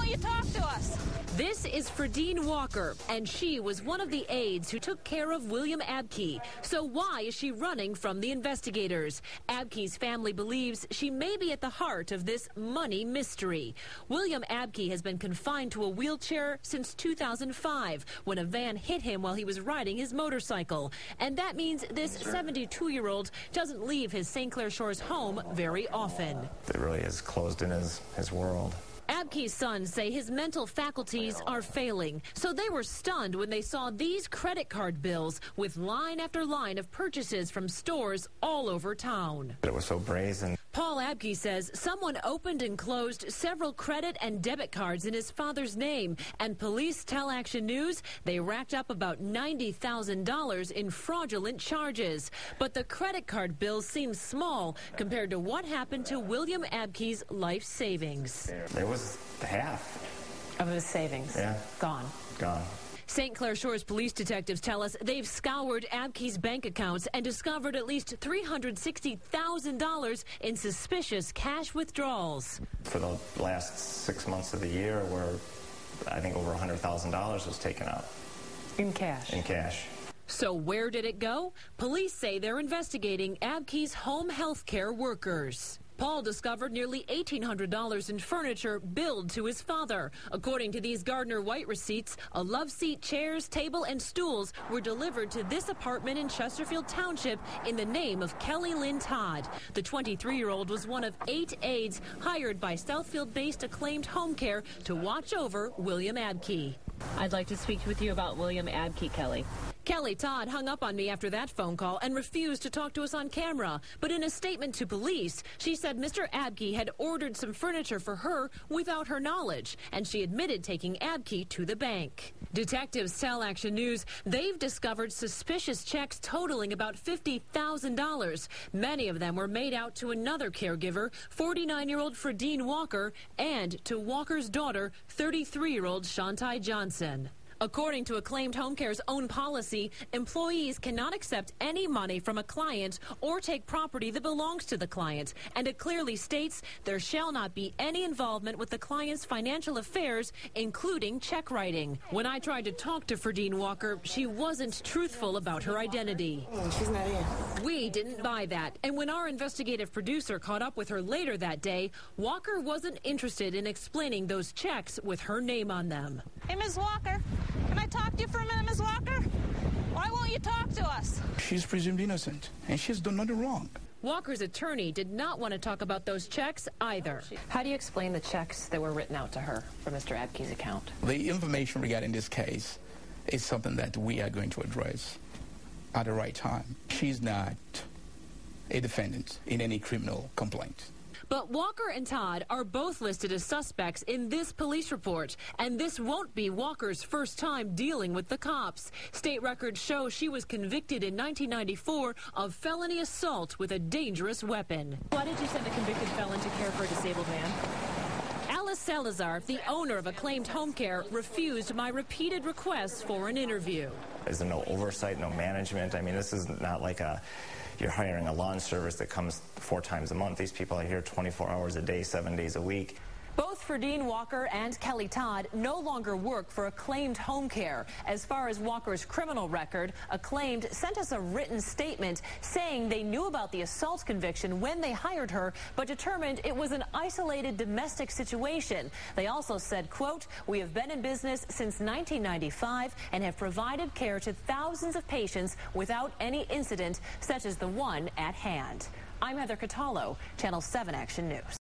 won't you talk to us? This is Fredine Walker, and she was one of the aides who took care of William Abke. So why is she running from the investigators? Abke's family believes she may be at the heart of this money mystery. William Abke has been confined to a wheelchair since 2005 when a van hit him while he was riding his motorcycle. And that means this 72-year-old doesn't leave his St. Clair Shores home very often. It really is closed in his world. Abke's sons say his mental faculties are failing, so they were stunned when they saw these credit card bills with line after line of purchases from stores all over town. It was so brazen. Paul Abke says someone opened and closed several credit and debit cards in his father's name, and police tell Action News they racked up about $90,000 in fraudulent charges. But the credit card bills seem small compared to what happened to William Abke's life savings. There was half of his savings. Yeah. Gone. St. Clair Shores police detectives tell us they've scoured Abke's bank accounts and discovered at least $360,000 in suspicious cash withdrawals. For the last 6 months of the year, where I think over $100,000 was taken out. In cash? In cash. So where did it go? Police say they're investigating Abke's home health care workers. Paul discovered nearly $1,800 in furniture billed to his father. According to these Gardner White receipts, a love seat, chairs, table, and stools were delivered to this apartment in Chesterfield Township in the name of Kelly Lynn Todd. The 23-year-old was one of 8 aides hired by Southfield-based Acclaimed Home Care to watch over William Abke. I'd like to speak with you about William Abke, Kelly. Kelly Todd hung up on me after that phone call and refused to talk to us on camera. But in a statement to police, she said Mr. Abke had ordered some furniture for her without her knowledge, and she admitted taking Abke to the bank. Detectives tell Action News they've discovered suspicious checks totaling about $50,000. Many of them were made out to another caregiver, 49-year-old Fredine Walker, and to Walker's daughter, 33-year-old Shantai Johnson. According to Acclaimed Home Care's own policy, employees cannot accept any money from a client or take property that belongs to the client. And it clearly states there shall not be any involvement with the client's financial affairs, including check writing. When I tried to talk to Fredine Walker, she wasn't truthful about her identity. She's not in. We didn't buy that. And when our investigative producer caught up with her later that day, Walker wasn't interested in explaining those checks with her name on them. Hey, Ms. Walker, can I talk to you for a minute, Ms. Walker? Why won't you talk to us? She's presumed innocent, and she's done nothing wrong. Walker's attorney did not want to talk about those checks either. How do you explain the checks that were written out to her from Mr. Abke's account? The information regarding this case is something that we are going to address at the right time. She's not a defendant in any criminal complaint. But Walker and Todd are both listed as suspects in this police report, and this won't be Walker's first time dealing with the cops. State records show she was convicted in 1994 of felony assault with a dangerous weapon. Why did you send a convicted felon to care for a disabled man? Alice Salazar, the owner of Acclaimed Home Care, refused my repeated requests for an interview. Is there no oversight, no management? I mean, this is not like you're hiring a lawn service that comes 4 times a month. These people are here 24 hours a day, 7 days a week. Both Fredine Walker and Kelly Todd no longer work for Acclaimed Home Care. As far as Walker's criminal record, Acclaimed sent us a written statement saying they knew about the assault conviction when they hired her, but determined it was an isolated domestic situation. They also said, quote, "We have been in business since 1995 and have provided care to thousands of patients without any incident such as the one at hand." I'm Heather Catallo, Channel 7 Action News.